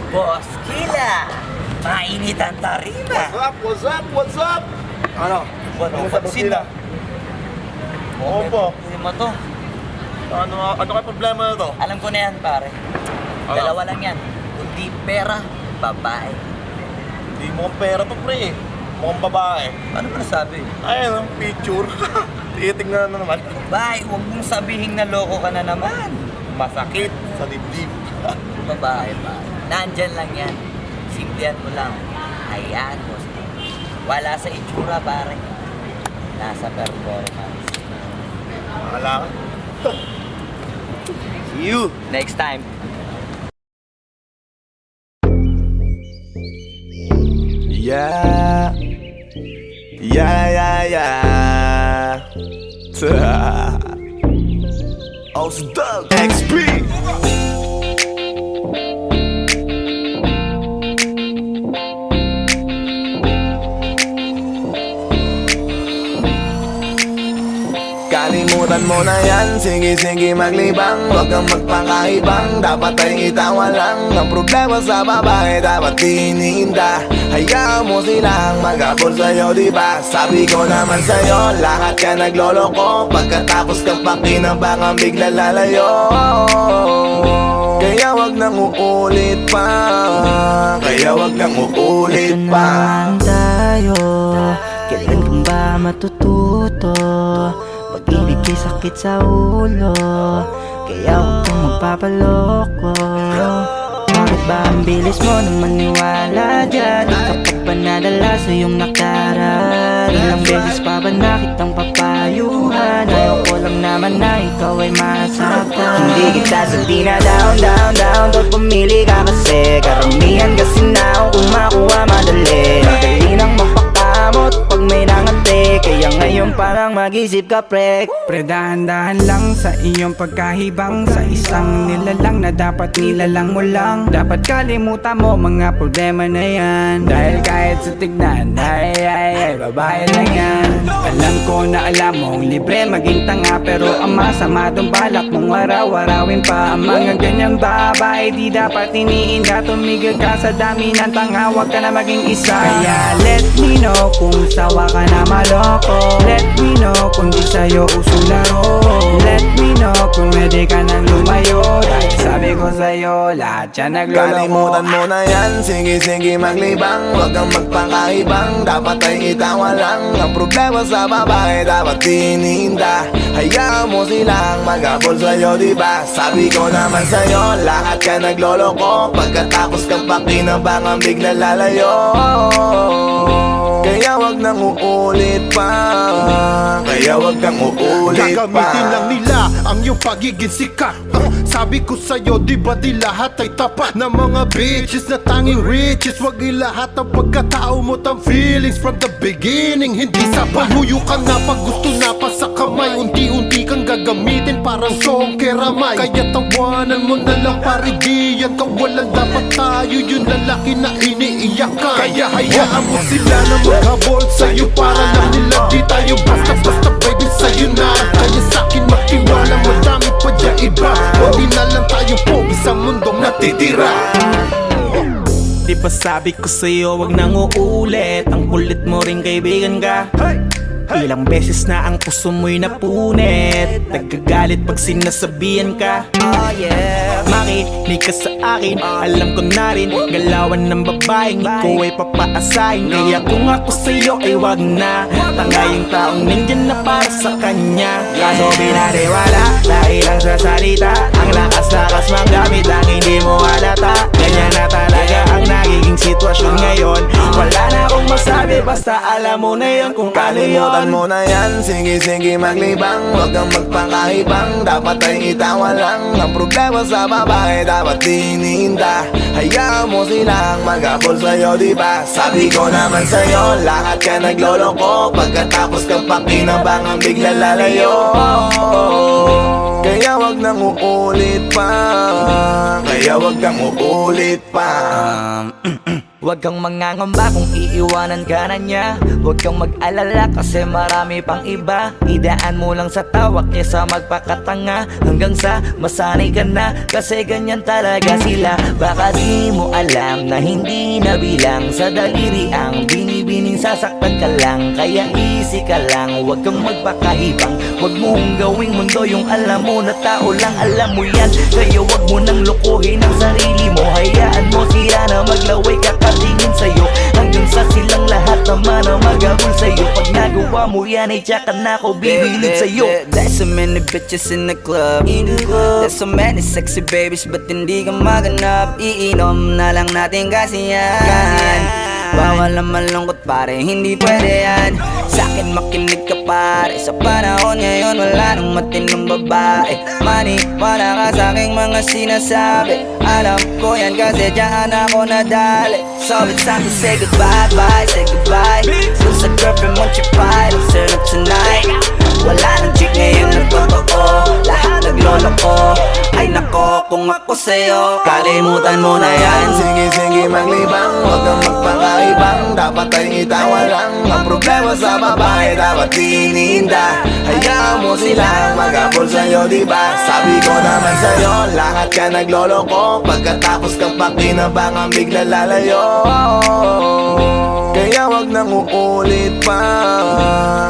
Boss Kila, mainit ang tarima. What's up? What's up? Ano? Ano pansin na? Opo. Hindi mo to. Ano kayo problema na to? Alam ko na yan, pare. Dalawa lang yan. Kundi pera, babae. Hindi mo pera to, pre. Mukhang babae. Ano ba nasabi? Ayun, picture. Titingnan na naman. Babae, huwag mong sabihin na loko ka na naman. Masakit sa dibdib. Babae pa. Nandyan lang yan. Simplihan mo lang. Ayan, boss. Wala sa itsura, pare. Nasa performance. Wala ka. See you next time. Yeah. Ausdog XP. Kalimutan mo na yan, sige maglibang. Huwag kang magpakaibang, dapat ay itawa lang. Ang problema sa babae, dapat tinihinda. Hayaan mo silang mag-abol sa'yo, diba? Sabi ko naman sa'yo, lahat ka nagloloko. Pagkatapos kang pakinabangan, bigla lalayo. Kaya wag nang uulit pa. Kaya wag nang uulit pa. Tayo, kailan kang ba matututo? Pag-ibig ay sakit sa ulo, kaya huwag kang magpapaloko. Bakit ba ang bilis mo na maniwala dyan? Di ka pa ba nadala sa iyong nakaraan? Ilang beses pa ba nakitang papayuhan? Ayaw ko lang naman na ikaw ay masaktan. Hindi kita sabi na down Pag pumili ka kasi karamihan kasi na kung makuha madali. Madali nang magpakamot pag may nangante. Kaya ngayon parang mag-isip ka, pre. Pre, dahan-dahan lang sa iyong pagkahibang. Sa isang nilalang na dapat nilalang mo lang. Dapat kalimutan mo mga problema na yan. Dahil kahit sa tignan, ay, babae lang yan. Alam ko na alam mong libre maging tanga, pero ang masama dong balak mong araw-arawin pa. Ang mga ganyang babae di dapat iniinda. Tumigil ka sa dami ng tanga, wag ka na maging isa. Kaya let me know kung sawa ka na maloko. Let me know kung di sa'yo uso laro. Let me know kung pwede ka nang lumayo. Dahil sabi ko sa'yo, lahat yan nagloloko. Kalimutan mo na yan, sige maglibang. Huwag kang magpakaibang, dapat ay itawa lang. Ang problema sa babae, dapat tinihinda. Hayaan mo silang mag-abol sa'yo, diba? Sabi ko naman sa'yo, lahat ka nagloloko. Pagkatapos kang pakinabangan, bigla lalayo. Kaya wag nang uulit pa. Kaya wag kang uulit pa. Gagamitin lang nila ang iyong pagiging sikat. Sabi ko sa'yo, di ba di lahat ay tapat na mga bitches na tanging riches. Wag ilahat ang pagkatao mo tang feelings from the beginning. Hindi sabay, huyo ka na pag gusto na pa sa kamay. Unti-unti kang gagamitin parang song keramay. Kaya tawanan mo na lang pare, di yan kawalan. Dapat tayo yung lalaki na iniiyakan. Kaya hayaan mo sila na maghabol sa'yo, para lang nila di tayo basta-basta baby sa'yo na. Kaya sa'kin magtiwala, madami pa dyan iba. Hindi na lang tayo pogi sa mundong natitira. Diba sabi ko sa'yo, wag nang uulit. Ang kulit mo rin kaibigan ka. Ilang beses na ang puso mo'y napunit. Nagkagalit pag sinasabihan ka. Oh yeah. Makinig ka sa akin, alam ko na rin galawan ng babaeng ikaw ay papaasahin. Kaya kung ako sa'yo ay wag na. Tanga yung taong nandyan na para sa kanya. Kaso binariwala dahil lang sa salita. Ang lakas-lakas mang gamit lang hindi mo halata. Ganyan na talaga ang nagiging sitwasyon ngayon. Wala na akong masabi, basta alam mo na yun kung paano yun. Kalimutan mo na yan, sige maglibang. Huwag kang magpakaibang, dapat ay itawa lang. Ang problema sa babae, dapat tinihinda. Hayaan mo silang mag-abol sa'yo, diba? Sabi ko naman sa'yo, lahat ka nagloloko. Pagkatapos kang pakinabangan, bigla lalayo. Kaya wag nang uulit pa. Kaya wag kang uulit pa. Huwag kang mangangamba kung iiwanan ka na niya. Huwag kang mag-alala kasi marami pang iba. Idaan mo lang sa tawak niya sa magpakatanga, hanggang sa masanay ka na, kasi ganyan talaga sila. Baka di mo alam na hindi nabilang sa daliri ang binibining sasaktan ka lang. Kaya easy ka lang, huwag kang magpakahibang. Huwag mong gawing mundo yung alam mo na tao lang alam mo yan. Kaya huwag mo nang lukuhin ang sarili mo. Hayaan mo sila na maglaway kakatingin sa'yo, hanggang sa silang lahat naman ang magabol sa'yo. Pag nagawa mo yan ay tsaka na ako bibilid sa'yo. There's so many bitches in the club. There's so many sexy babies, but hindi ka maganap. Iinom na lang natin kasi yan. Bawal na malungkot pare, hindi pwede yan. Sa'kin makinig ka pare, sa panahon ngayon wala nang matinong babae. Maniwala ka sa'king mga sinasabi, alam ko yan kasi dyan ako nadali. So it's time to say goodbye, bye, say goodbye. Dun sa girlfriend mo chipay, let's turn up tonight. Wala nang chick ngayon na totoo, lahat naglolo ko. Ay nako, kung ako sa'yo, kalimutan mo na yan. Sige maglibang, huwag kang magpakaibang. Dapat ay itawa lang, ang problema sa babae dapat tininda. Hayaan mo silang mag-abol sa'yo, diba? Sabi ko naman sa'yo, lahat ka naglolo ko. Pagkatapos kang pakinabangan, bigla lalayo. Kaya wag nang uulit pa,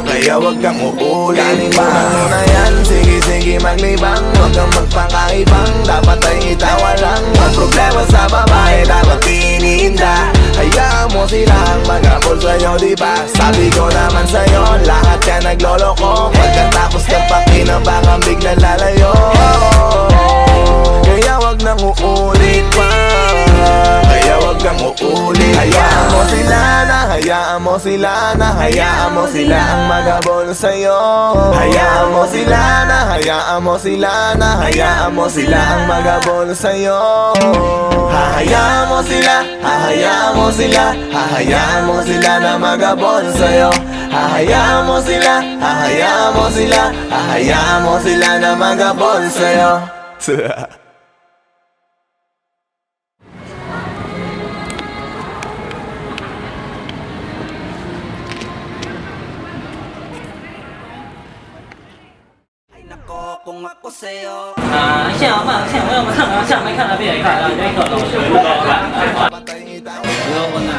kaya wag kang uulit. Kalimutan mo na yan, sige maglibang. Huwag kang magpakaibang, dapat ay itawa lang. Ang problema sa babae dapat tininda. Hayaan mo silang mag-abol sa'yo, diba? Sabi ko naman sa'yo, lahat ka naglolo ko. Pagkatapos kang pakinabangan, bigla lalayo. Kaya wag nang uulit pa, kaya wag kang uulit. Hayaan mo sila na, hayaan mo sila na, hayaan mo sila ang mag-abol sa'yo. Hayaan mo sila na, hayaan mo sila na, hayaan mo sila ang mag-abol sa'yo. Hahayaan mo sila, hahayaan mo sila, hahayaan mo sila na mag-abol sa'yo. Hahayaan mo sila, hahayaan mo sila, hahayaan mo sila na mag-abol sa'yo. Kung ako sa'yo, 现在我要看啊，下没看到别人看了，这个老师不高了。不要问啊。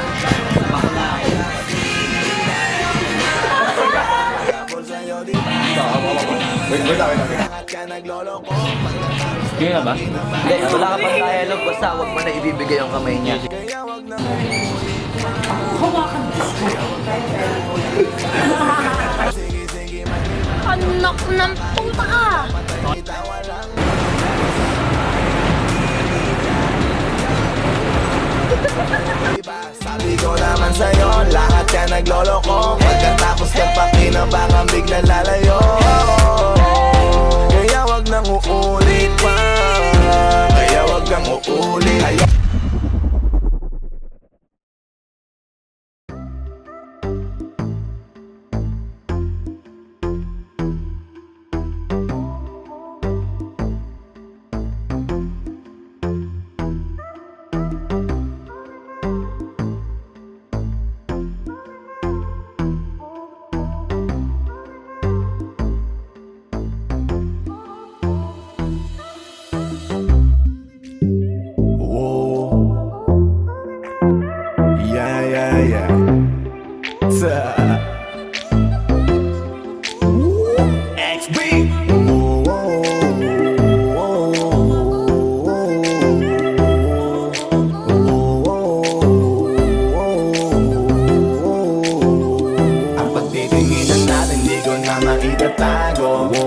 Kaya ba? Hindi, wala ka pang dialogue, basta huwag mo na ibibigay yung kamay niya. Anak ng puta ka! Sabi ko naman sa'yo, lahat ka naglolo ko. Pagkatapos kang pakinabangan, bigla lalayo. Kaya wag nang uulit pa, kaya wag kang uulit.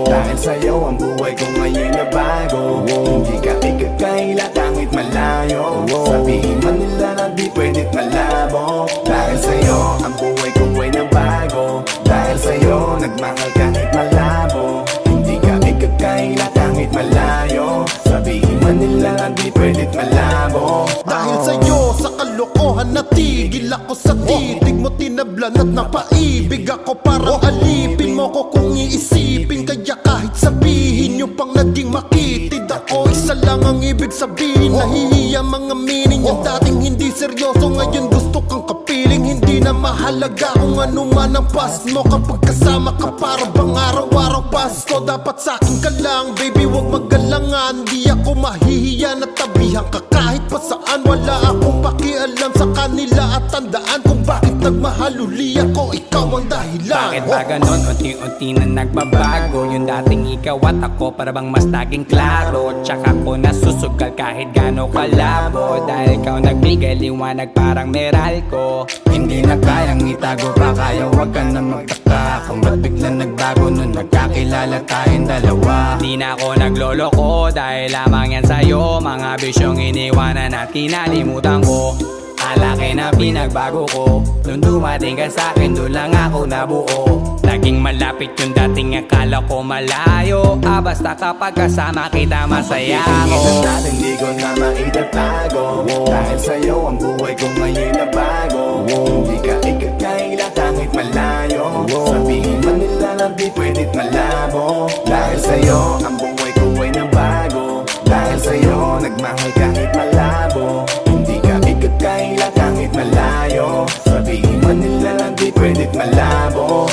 Dahil sa'yo ang buhay ko ngayon na bago. Hindi ka ikakaila kahit malayo. Sabihin man nila na di pwedit malabo. Dahil sa'yo ang buhay ko ay nabago. Dahil sa'yo nagmahal kahit malabo. Hindi ka ikakaila kahit malayo. Sabihin man nila na di pwedit malabo. Dahil sa'yo sa kalokohan natigil ako sa titig mo, tinablan at napaibig ako. Parang alipin mo ko kung iisipin. Kaya kahit sabihin nyo pang naging makitid ako, isa lang ang ibig sabihin, nahihiya mga meaning. Yung dating hindi seryoso, ngayon gusto kang kapiling. Hindi na mahalaga kung ano man ang past mo. Kapag kasama ka para bang araw-araw Pasko. Dapat sa'kin ka lang, baby, wag magalangan. Di ako mahihiya na tabihan ka kahit pa saan. Wala akong pakialam sa kanila at tandaan kung bakit nagmahal uli ako. Ikaw ang dahilan. Bakit ba ganon? Unti-unti na nagbabago. Yung dating ikaw at ako para bang mas naging klaro. Tsaka ko nasusugal kahit gano'ng kalabo. Dahil ikaw nagbigay liwanag parang meral ko. Hindi na kayang itago pa kaya wag ka na magtaka kung ba't biglang nagbago nung nagkakilala tayong dalawa. Di na ako nagloloko dahil lamang yan sa'yo. Mga bisyong iniwanan at kinalimutan ko. Alaki na pinagbago ko. Nung dumating ka sa'kin, doon lang ako nabuo. Naging malapit yung dating akala ko malayo. Basta kapag kasama kita masaya ako. Hindi ko na maitatago. Dahil sa'yo ang buhay ko ngayon na bago. Hindi ka ikakaila kahit malayo. Sabihin man nila na di pwedit malabo. Dahil sa'yo ang buhay ko ay nabago. Dahil sa'yo nagmahal kahit malabo. Hindi ka ikakaila kahit malayo. Sabihin man nila na di pwedit malabo.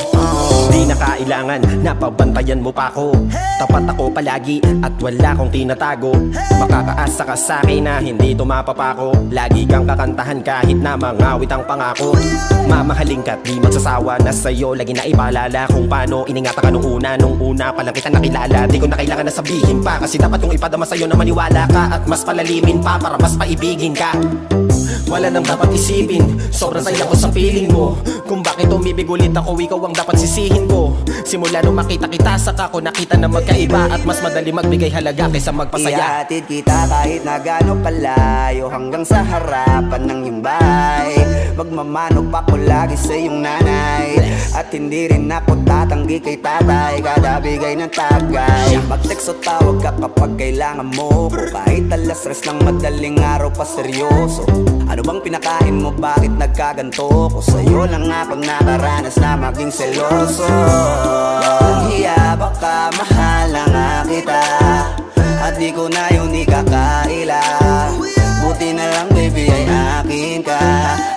Di na kailangan, napabantayan mo pa ako. Tapat ako palagi at wala kong tinatago. Makakaasa ka sa'kin na hindi tumapapako. Lagi kang kakantahan kahit na mangawit ang pangako. Mamahalin ka't di magsasawa na sa'yo. Lagi na ipaalala kung paano iningatan ka nung una pa lang kita nakilala. Di ko na kailangan na sabihin pa, kasi dapat kong ipadama sa'yo na maniwala ka. At mas palalimin pa para mas paibigin ka. Wala nang dapat isipin, sobrang saya ko sa feeling mo. Kung bakit umibig ulit ako, ikaw ang dapat sisihin ko. Simula nung makita kita, saka ko nakita na magkaiba. At mas madali magbigay halaga kaysa magpasaya. Ihatid kita kahit na gano'ng kalayo, hanggang sa harapan ng iyong bahay. Magmamano pa ko lagi sa iyong nanay. At hindi rin ako tatanggi kay tatay, kada bigay ng tagay. Mag-text o tawag ka kapag kailangan mo ko. Kahit alas stress ng madaling araw pa seryoso. Ano bang pinakain mo, bakit nagkaganto ko? Sa'yo lang ako nakaranas na maging seloso. Hiya baka mahala nga kita, at di ko na yun ikakaila. Buti na lang baby ay akin ka,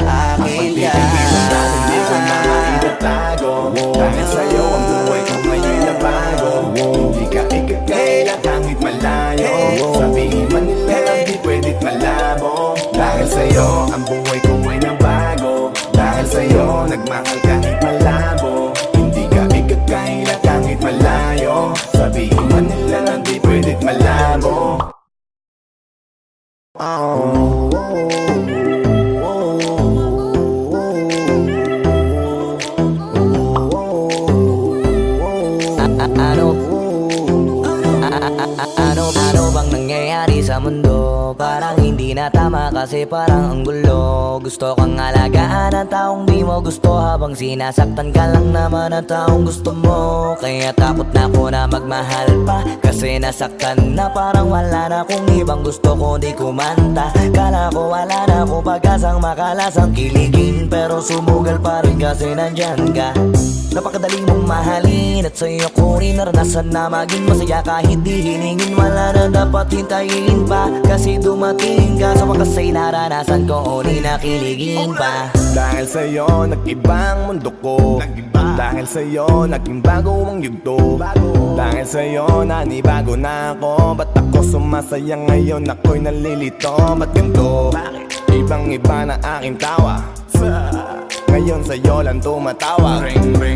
akin ka. Hindi ko na maitatago. Dahil sa'yo ang buhay ko ngayon na bago. Hindi ka ikakaila kahit malayo. Sabihin man nila lang di pwedit malabo. Dahil sa'yo ang buhay ko ay nabago. Dahil sa'yo nagmahal kahit malabo. Hindi ka ikakaila kahit malayo. Sabihin man nila lang di pwedit malabo. Ano bang nangyayari sa mundo? Parang hindi na tama kasi parang ang gulo. Gusto kang alagaan ang taong di mo gusto, habang sinasaktan ka lang naman ang taong gusto mo. Kaya takot na ako na magmahal pa, kasi nasaktan na parang wala na kung ibang gusto ko di kumanta. Kala ko wala na akong pag-asang makalasang kiligin, pero sumugal pa rin kasi nandyan ka. Napakadali mong mahalin at sa'yo ko rin naranasan na maging masaya kahit di hiningin. Wala na dapat hintayin pa, kasi dumating ka. Sa wakas ay naranasan ko, uli na kiligin pa. Dahil sa'yo nag-ibang mundo ko. Dahil sa'yo naging bago ang yugto. Dahil sa'yo nanibago na ako. Ba't ako sumasaya ngayon, ako'y nalilito? Ba't ganito? Ibang iba na aking tawa. Ngayon sa'yo lang tumatawa.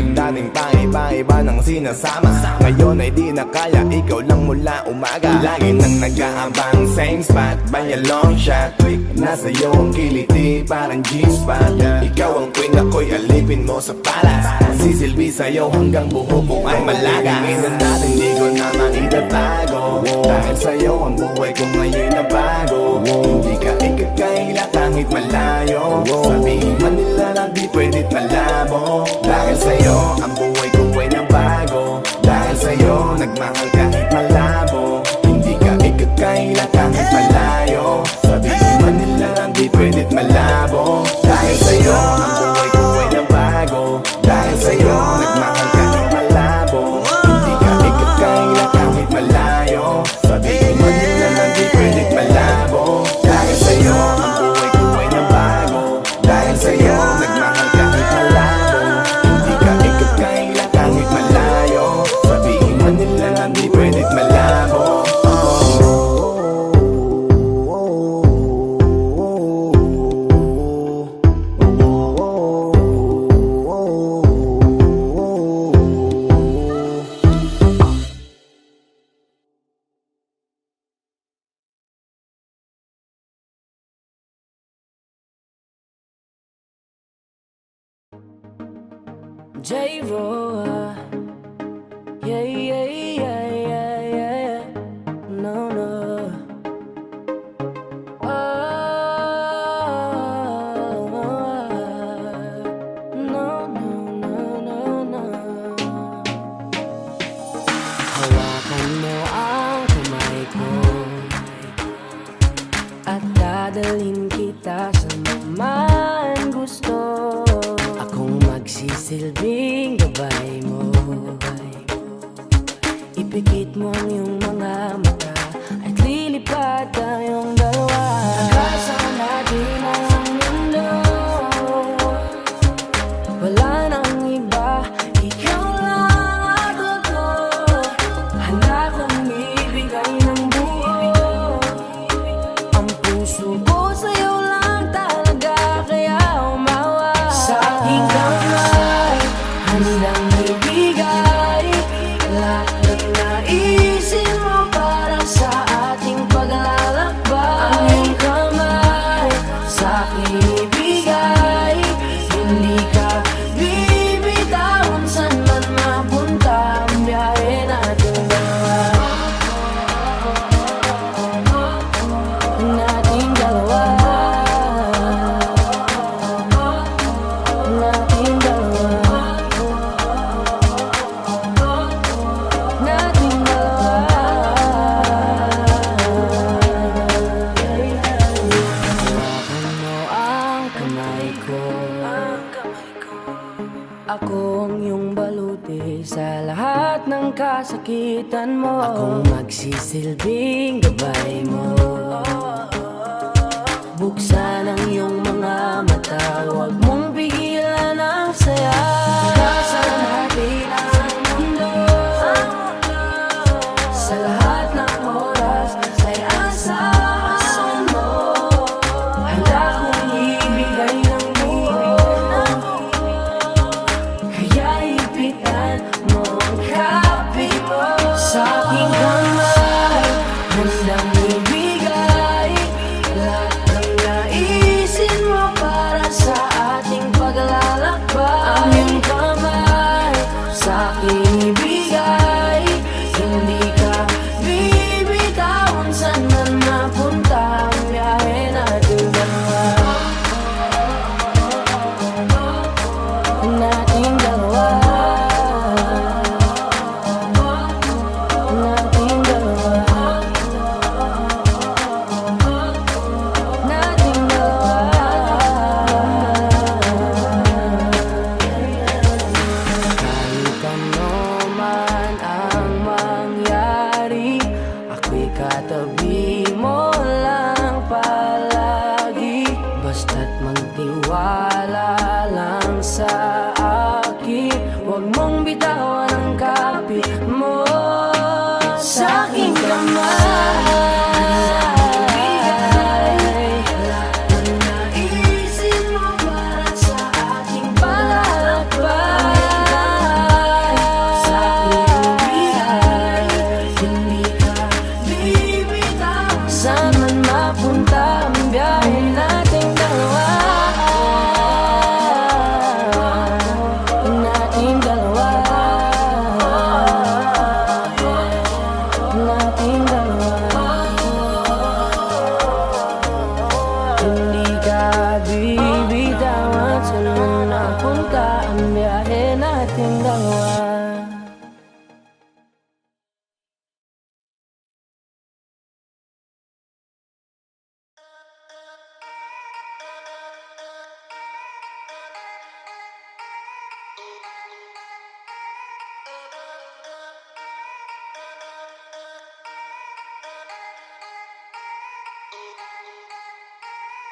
Dating pa iba-iba ng sinasama. Ngayon ay di na kaya, ikaw lang mula umaga. Lagi nang nag-aabang, same spot by a long shot. Nasa iyo ang kiliti, parang G-spot. Ikaw ang queen, ako'y alipin mo sa palas. Sisilbi sa'yo hanggang buho ko ay malaga. Hingin natin di ko na maitatago. Dahil sa'yo ang buhay ko ngayon na bago. Hindi ka ikakaila kahit malayo. Sabihin man nila na di pwedit malabo. Dahil sa'yo ang buhay ko ay nabago. Dahil sa'yo nagmahal kahit malabo. Hindi ka ikakaila kahit malayo. Sabihin man nila na di pwedit malabo. Dahil sa'yo ang buhay ko ay nabago. Dahil sa'yo nagmahal kahit malabo. Hindi ka ikakaila kahit malayo. Sabihin man nila na di pwedit malabo. J-Ro, yeah, yeah, yeah, yeah, yeah. No, no. Oh, no, no, no, no, no. Hawakan mo ang kamay ko at dadalhin kita sa man gusto. Akong magsisilbing gabay mo. Ipikit mo ang iyong mga mata at lilipad tayong dalawa. Kasama natin ang mundo. Wala nang iba, ikaw lang at ako. Handa kong ibigay ng buo. Ang puso ko sa'yo lang talaga, kaya umawa. Sa aking kamay, handang ibigay lahat ng naisin mo para sa ating paglalakbay. Ang iyong kamay, sa aking ibigay, hindi ka bibitawan saan man mapunta ang biyahe natin dalawa. Nating dalawa. Nating dalawa. Nating dalawa. Hawakan mo ang kamay ko. Ako ang iyong baluti sa lahat ng kasakitan mo. Akong magsisilbing gabay mo. Buksan ang iyong mga mata, huwag mong pigilan ang saya. Kasama natin ang mundo. Sa lahat ng oras ay asahan mo. Handa kong ibigay ng buo. Kaya ipitan mo ang kape mo. Sa aking kamay, handang ibigay lahat ng naisin mo para sa ating paglalakbay. Ang iyong kamay, sa aking ibigay, hindi ka bibitawan saan man mapunta ang biyahe natin dalawa. Nating dalawa. Nating dalawa. Nating dalawa. Kahit ano man ang mangyari, ako'y katabi mo lang palagi. Basta't magtiwala lang sa akin, huwag mong bitawan ang kapit mo. Sa aking kamay, lahat ng naisin mo para sa ating paglalakbay. Sa aking ibigay, hindi ka bibitawan saan man mapunta ang biyahe nating dalawa. Nating dalawa. Nating dalawa. Hindi ka bibitawan saan man napunta ang biyahe nating dalawa.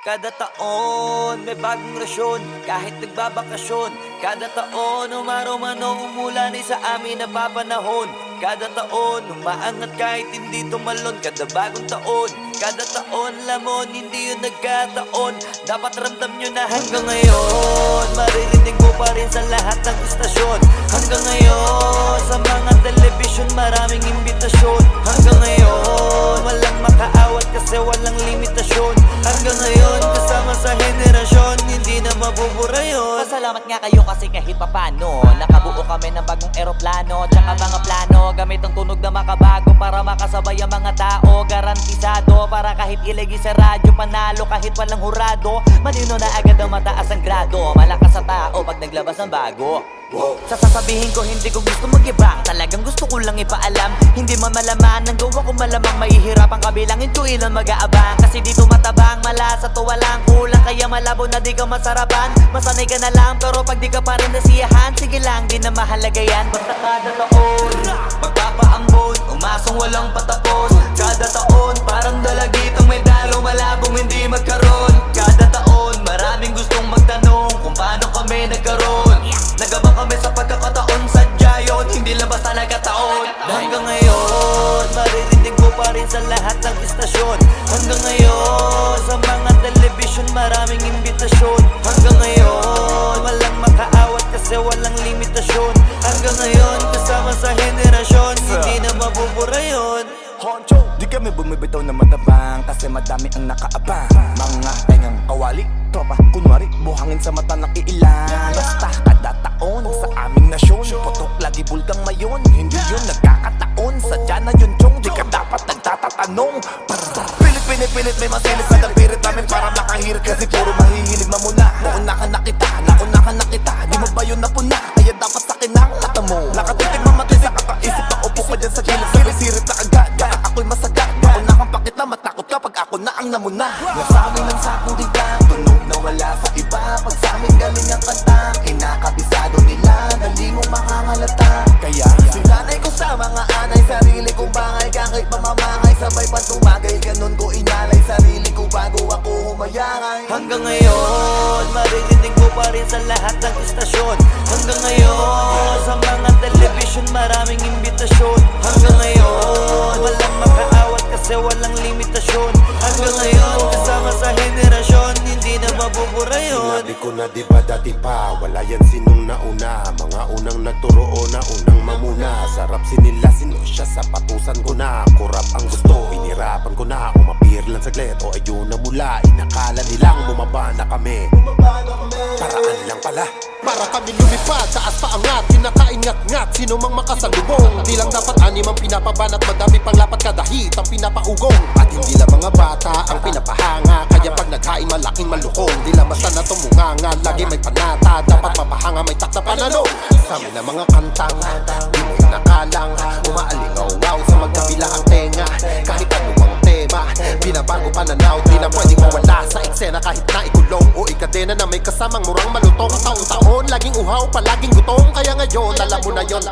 Kada taon may bagong rasyon, kahit nagbabakasyon. Kada taon umaraw man o umulan ay sa amin napapanahon. Kada taon umaangat kahit hindi tumalon. Kada bagong taon, kada taon lamon, hindi yun nagkataon. Dapat ramdam nyo na hanggang ngayon maririnig mo pa rin sa lahat ng istasyon. Hanggang ngayon sa mga telebisyon maraming imbitasyon. Hanggang ngayon walang makaawat kasi walang limitasyon. Hanggang ngayon kasama sa henerasyon, hindi hindi na mabubura yun. Pasalamat nga kayo kasi kahit papano nakabuo kami ng bagong eroplano, tsaka mga plano gamit ang tunog na makabago para makasabay ang mga tao. Garantisado para kahit ilagi sa radyo, panalo kahit walang hurado. Malino na agad ang mataas ang grado, malakas sa tao pag naglabas ng bago. Sa sasabihin ko hindi ko gusto mag-ibang, talagang gusto ko lang ipaalam. Hindi man malaman, ang gawa ko malamang mahihirapan kabilangin ko ilan mag-aabang. Kasi dito matabang, malasa to walang kulang, kaya malabo na di ka masarapan. Masanay ka na lang pero pag di ka pa rin nasiyahan, sige lang di na mahalaga yan. Basta kada taon, magpapaambon, umasong walang patapos. Kada taon, parang dalagitang may dalo, malabong hindi magkaroon. Kada taon, maraming gustong magtanong kung paano kami nagkaroon. Nagabang kami sa pagkakataon, sadya yun, hindi lang basta nagkataon. Hanggang ngayon, maririnig mo pa rin sa lahat ng istasyon. Hanggang ngayon, sa mga television, maraming imbitasyon. Hanggang ngayon, walang makaawat kasi walang limitasyon. Hanggang ngayon, kasama sa henerasyon, hindi na mabubura yun. Honcho, di kami bumibitaw na matabang kasi madami ang nakaabang. Mga tengang kawali, tropa, kunwari, buhangin sa mata ng iilan. Basta kada taon sa aming nasyon, putok lagi bulkang mayon. Hindi yun nagkakataon, sadya na yun chong, di ka dapat nagtatatanong. Pilit may masilit sa dapirit namin para makahirit kasi puro mahihilig mamuna. Nauna ka na kita, di mo ba yun napuna? Kaya dapat sakin ang mata mo. Nakatitig mamati sa kakaisip na upo ka dyan sa gilid. Sabisirit na agad, kaya ako'y masagad. Nauna kang pakita, matakot kapag ako na ang namuna. Nasa amin ang sakong digdang, tunog na wala sa iba. Pag sa amin galing ang kantang, kinakabisado nila, dali mong makangalata. Kaya sinanay ko sa mga anay, sarili kong bangay. Kahit mamamangay, sabay pa tumagay, ganun ko inalay sarili ko bago ako humayangay. Hanggang ngayon, maririnig mo pa rin sa lahat ng istasyon. Hanggang ngayon, sa mga television, maraming imbitasyon. Hanggang ngayon, walang makaawat kasi walang limitasyon. Hanggang ngayon, kasama sa henerasyon, hindi na mabubura yun. Sinabi ko na diba dati pa, wala yan sinong nauna. Mga unang nagturo o na unang mamuna. Sarap sinila sino siya sa patusan ko na. Kurap ang gusto, inirapan ko na. Umapir lang saglit o ayun na mula. Inakala nilang bumaba na kami, paraan lang pala. Para kami lumipad, taas pa angat, kinakaingat-ngat, sino mang makasalubong. Di lang dapat anim ang pinapaban at madami pang lapat kada hit ang pinapaugong. At hindi lang mga bata ang pinapahanga, kaya pag nagkain malaking malukong. Di lang basta na tumunganga, lagi may panata, dapat mapahanga may takta panalo. Sa amin na mga kantang, di mo nakalang, umaalingaw-ngaw sa magkabila ang tenga. Kahit anumang tema, binabago pananaw, di na pwedeng mawala sa eksena. Kahit na ikulong o ikadena na may kasamang murang malutong. Taon-taon, laging uhaw, palaging gutom. Kaya ngayon, alam mo na yun.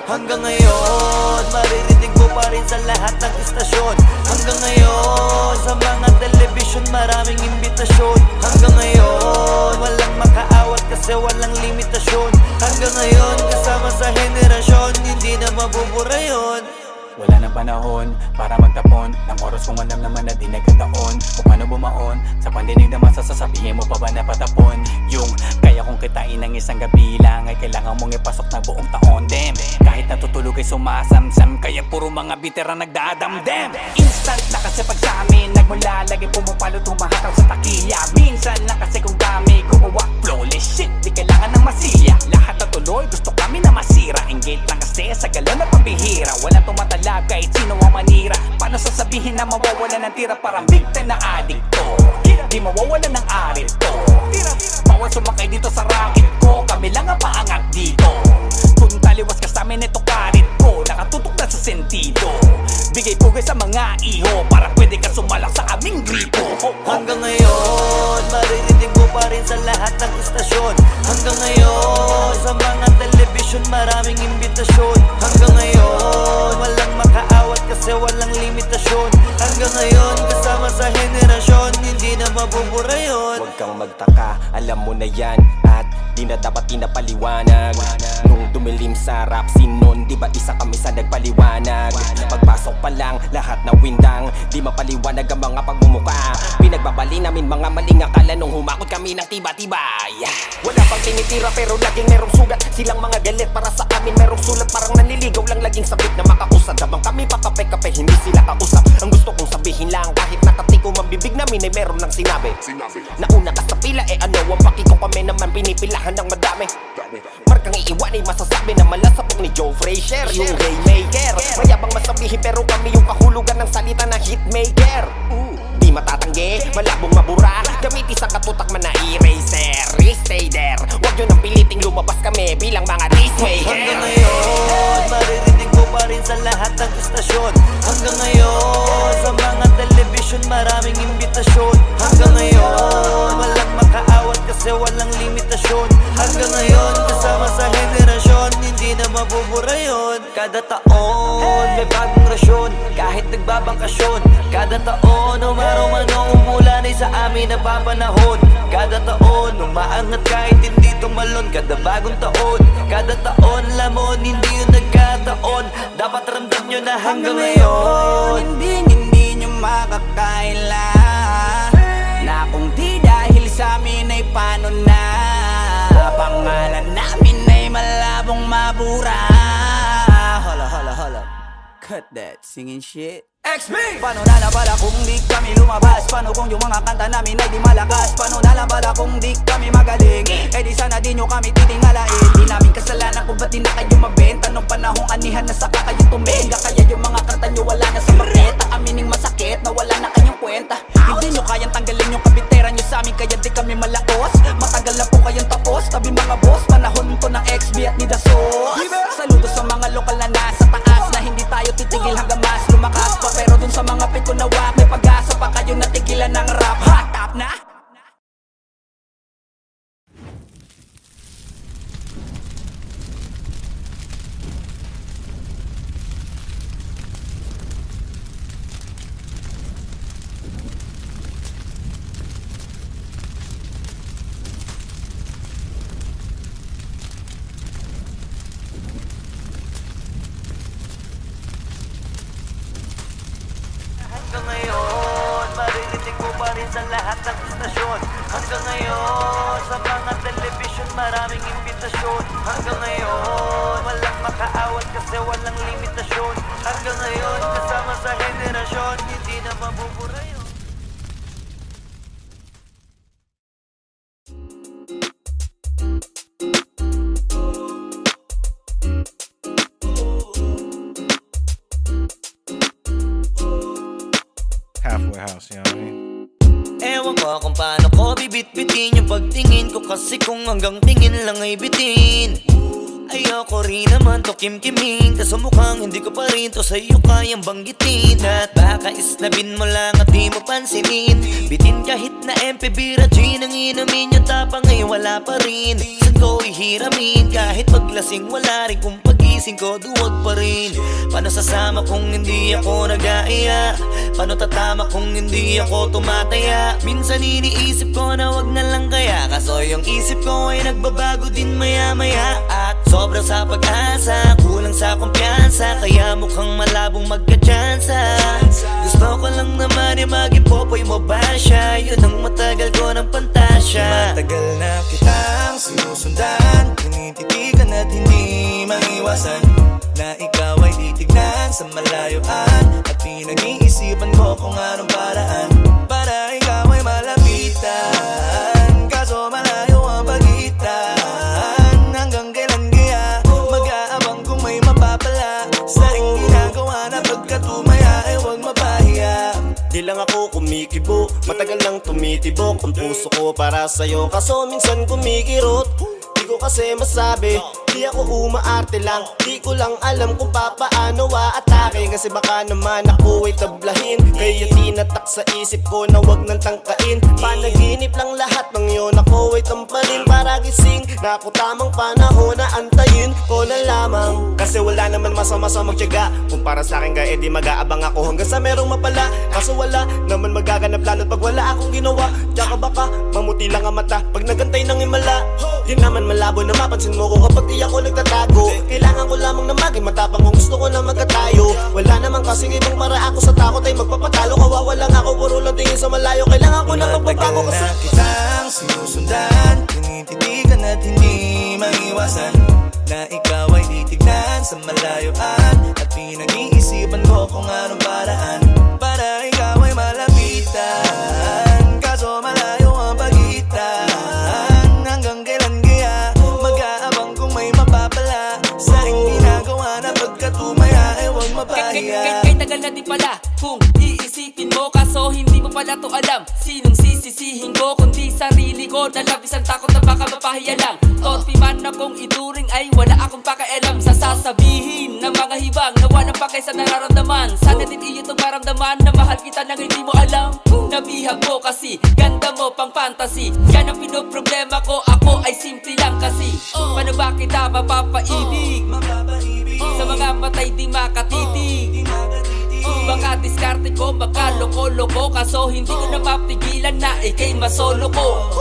Hanggang ngayon, maririnig mo pa rin sa lahat ng istasyon. Hanggang ngayon, sa mga television, maraming imbitasyon. Hanggang ngayon, walang makaawat kasi walang limitasyon. Hanggang ngayon, kasama sa henerasyon, hindi na mabubura yun. Wala nang panahon para magtapon ng oras kung alam naman na di nagkataon. Kung paano bumaon sa pandinig na masasasabihin mo pa ba na patapon? Yung kaya kong kitain ng isang gabi lang ay kailangan mong ipasok ng buong taon. Damn, kahit natutulog ay sumasamsam, kaya puro mga bitera nagdadamdam. Instant na kasi pag sa amin nagmula, lagi pumapalo tumahataw sa takilya. Minsan na kasi kung dami gumawa flawless shit, di kailangan ng masilya. Lahat na tuloy gusto kami na masira. Engage lang kasi sa galon na pambihira. Walang tumatala kahit sino ang manira. Paano sasabihin na mawawala ng tira? Parang big time na adikto, di mawawala ng arit to. Bawal sumakay dito sa racket ko, kami lang ang paangat dito. Kung taliwas ka sa amin ito karit ko, nakatutok na sa sentido. Bigay pugay sa mga iho para pwede ka sumalak sa aming gripo. Hanggang ngayon, maririnig mo pa rin sa lahat ng istasyon. Hanggang ngayon, sa mga television, maraming imbitasyon. Hanggang ngayon, walang makaawat kasi walang limitasyon. Hanggang ngayon, kasama sa henerasyon, hindi na mabubura yun. Huwag kang magtaka, alam mo na yan, at di na dapat pinapaliwanag. Nung dumilim sa rap sinon, di ba isa kami sa nagpaliwanag? Pagpasok pa lang, lahat na windang, di mapaliwanag ang mga pagmumuka. Pinagbabali namin mga maling akala nung humakot kami ng tiba-tibay. Wala pang tinitira pero laging merong sugat. Silang mga galit para sa amin merong sulat. Parang naniligaw lang laging sabik na makausad. Habang kami pakape-kape, hindi sila kausap. Ang gusto kong sabihin lang, kahit nakatikom ang bibig namin ay meron ng sinabi. Nauna una ka sa pila, ano ang paki ko, kami naman pinipilahan ng madami. Markang iiwan ay masasabi na malasapok ni Joe Frazier, yung Raymaker. Mayabang masabihin pero kami yung kahulugan ng salita na hitmaker. Di matatanggi, malabong mabura, gamit isang katutak man na eraser. Stay there, huwag yun ang piliting lumabas kami bilang mga dismaker. Hanggang ngayon, maririnig mo pa rin sa lahat ng istasyon. Hanggang ngayon, sa mga telebisyon maraming imbitasyon. Hanggang ngayon, walang makaawat kasi walang limitasyon. Hanggang ngayon, kasama sa henerasyon, hindi na mabubura yun. Kada taon, may bagong rasyon, kahit nagbabakasyon. Kada taon, umaraw-mano umulan ay sa amin napapanahon. Kada taon, umaangat kahit hindi tumalon. Kada bagong taon, kada taon, lamon, hindi yun nagkataon. Dapat ramdam nyo na hanggang ngayon, hindi nyo makakaila na kung di dahil sa amin ay paano na. Pangalan namin ay malabong mabura. Hala, cut that singing shit. XB! Paano na labala kung di kami lumabas? Paano kung yung mga kanta namin ay di malakas? Paano na labala kung di kami magaling? Eh di sana di nyo kami titingalain. Di namin kasalanan kung ba't di na kayo mabenta nung panahong anihan na saka kayo tumenga. Kaya yung mga kanta nyo wala na sa marketa. Amining masakit na wala na kayong kwenta. Hindi nyo kayang tanggalin yung kapitera nyo sa amin, kaya di kami malaos. Matagal na po kayong tapos, tabi mga boss. Panahon to ng XB at ni The Sauce. Saludo sa mga lokal na nasa taas, na hindi tayo titigil hanggang mas lumakas pa. Pero dun sa mga pito na wak, may pag-asa pa kayo natigilan ng rap. Hot top na! hanggang ngayon, maririnig mo pa rin sa lahat ng istasyon. Hanggang ngayon, sa mga telebisyon maraming imbitasyon. Hanggang ngayon, walang makaawat kasi walang limitasyon. Hanggang ngayon, kasama sa henerasyon, hindi na mabubura yun. Halfway house, you know what I mean? Ewan ko kung paano ko bibit-bitin yung pagtingin ko, kasi kung hanggang tingin lang ay bitin. Ayoko rin naman to kim-kiming, kaso mukhang hindi ko pa rin to sa'yo kayang banggitin. At baka isnabin mo lang at di mo pansinin. Bitin kahit na MP Bira Gin ang inumin, yung tapang ay wala pa rin. Saan ko ihiramin, kahit paglasing wala rin. Kung pagising ko duwag pa rin. Paano sasama kung hindi ako nag-aaya? Paano tatama kung hindi ako tumataya? Minsan iniisip ko na wag na lang kaya, kaso yung isip ko ay nagbabago din maya-maya. At sobra sa pag-asa, kulang sa kumpiyansa, kaya mukhang malabong magka-tsansa. Gusto ko lang naman yung mag-ipopoy mo ba siya? Yun ang matagal ko ng pantasya. Matagal na kitang sinusundan, tinititigan at hindi maiwasan na ikaw ay titignan sa malayuan. At pinag-iisipan ko kung anong paraan para ikaw ay malapitan. Kaso malayo ang pagitan. Hanggang kailan kaya mag-aabang kung may mapapala sa aking ginagawa na pagkatumaya ay huwag mapahiya. Di lang ako kumikibo, matagal nang tumitibok ang puso ko para sa'yo, kaso minsan kumikirot. Di ko kasi masabi, di ako umaarte lang, di ko lang alam kung papaano aatake. Kasi baka naman ako ay tablahin, kaya tinatak sa isip ko na wag nang tangkain. Panaginip lang lahat ng yun, ako ay tampalin para gising na ako tamang panahon na antayin ko na lamang. Kasi wala naman masama sa magtiyaga, kung para sa akin kaya di mag-aabang ako hanggang sa merong mapala. Kaso wala naman magaganap lalo't pag wala akong ginawa. Tsaka baka mamuti lang ang mata pag nagantay ng himala. Di naman malabo na mapansin mo ko kapag di ako nagtatago. Kailangan ko lamang na maging matapang kung gusto ko na magkatayo. Wala naman kasing ibang para ako sa takot ay magpapatalo. Kawawa lang ako, puro lang tingin sa malayo. Kailangan ko na magbabago kasi na kitang sinusundan, tinititigan at hindi maiwasan na ikaw ay titignan sa malayuan. At pinag-iisipan ko kung anong paraan para ikaw ay malapitan. Kaso malayo ang pagitan. pala kung iisipin mo, kaso hindi mo pala to alam. Sinong sisisihin ko kundi sarili ko, na labis ang takot na baka mapahiya lang. Torpe man akong ituring ay wala akong pakialam sa sasabihin ng mga hibang na walang pakay sa nararamdaman. Sana din iyo itong maramdaman na mahal kita nang hindi mo alam. Nabihag mo kasi, ganda mo pang fantasy. Yan ang pinoproblema ko, ako ay simple lang kasi. Paano ba kita mapapaibig? Sa mga matay di makatitig. Baka diskarte ko, baka loko-loko, kaso hindi ko na mapigilan na ikay masolo ko.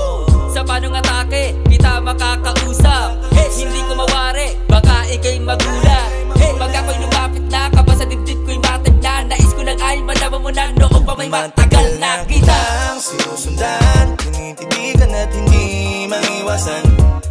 Sa panong atake, kita makakausap. Hindi ko mawari, baka ikay magulat. Pag ako'y lumapit na, kaba sa dibdib ko'y matig na. Nais ko lang ay malaman mo na noong pa may matagal na kita. Sinusundan, tinititigan at hindi maiwasan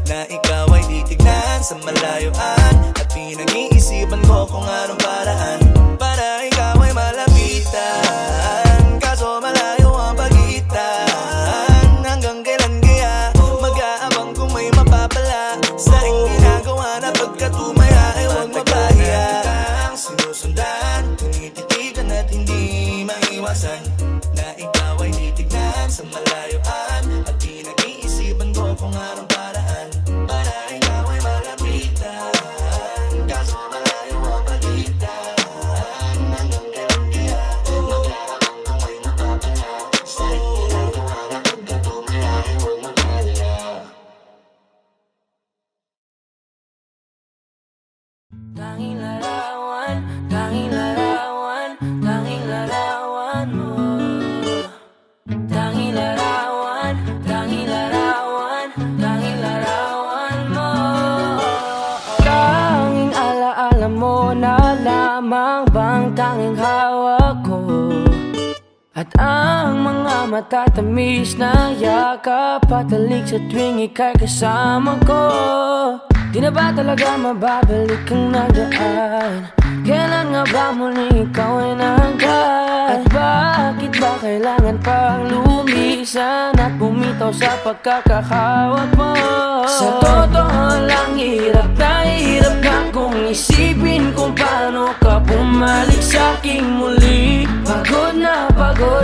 na ikaw ay titignan sa malayuan. At pinag-iisipan ko kung anong paraan para ikaw ay malapitan. Kaso malayo ang pagitan. Hanggang kailan kaya mag-aabang kung may mapapala sa iyong ginagawa na pagkatumaya ay huwag mapahiya. Sinusundan, tinititigan at hindi maiwasan na ikaw ay titignan sa malayuan. At pinag-iisipan ko kung anong paraan para ikaw ay malapitan. Kaso malayo ang pagitan. Hanggang kailan kaya mag-aabang kung may mapapala sa iyong ginagawa na pagkatumaya ay huwag mapahiya. Tanging larawan, tanging larawan, tanging larawan mo. Tanging larawan, tanging larawan, tanging larawan mo. Tanging alaala mo na lamang bang tanging hawak ko. At ang mga matatamis na yakap patalik sa tuwing ika'y kasama ko. Di na ba talaga mababalik ang nagdaan? Kailan nga ba muli ikaw ay nangkat? At bakit ba kailangan pang lumisan at bumitaw sa pagkakahawak mo? Sa totoo lang hirap na kung isipin kung paano ka bumalik sa'king muli. Pagod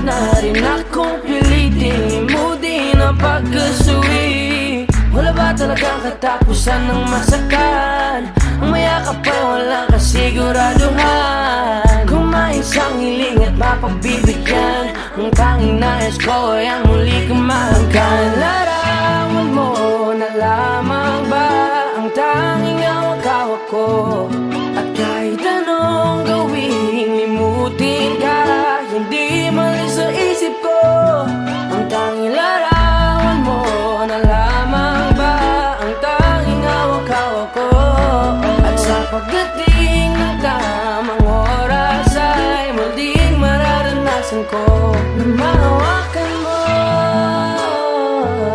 na rin akong pilitin mo din ang pagkasuwi. Wala ba talagang katapusan ng masakan? Ang mayakap ay walang kasiguraduhan. Kung may isang hiling at mapagbibigyan, ang tanging nais ko ay ang muli kang mahanggan. Larawan mo na lamang ba ang tanging hawak-hawak ko? At kahit anong gawin, limutin ka, hindi malis sa isip ko. Ang tanging larawan mo na lamang ba ang tanging hawak-hawak ko? At sa pagdating ng tamang oras ay muling mararanasan ko na mahawakan mo.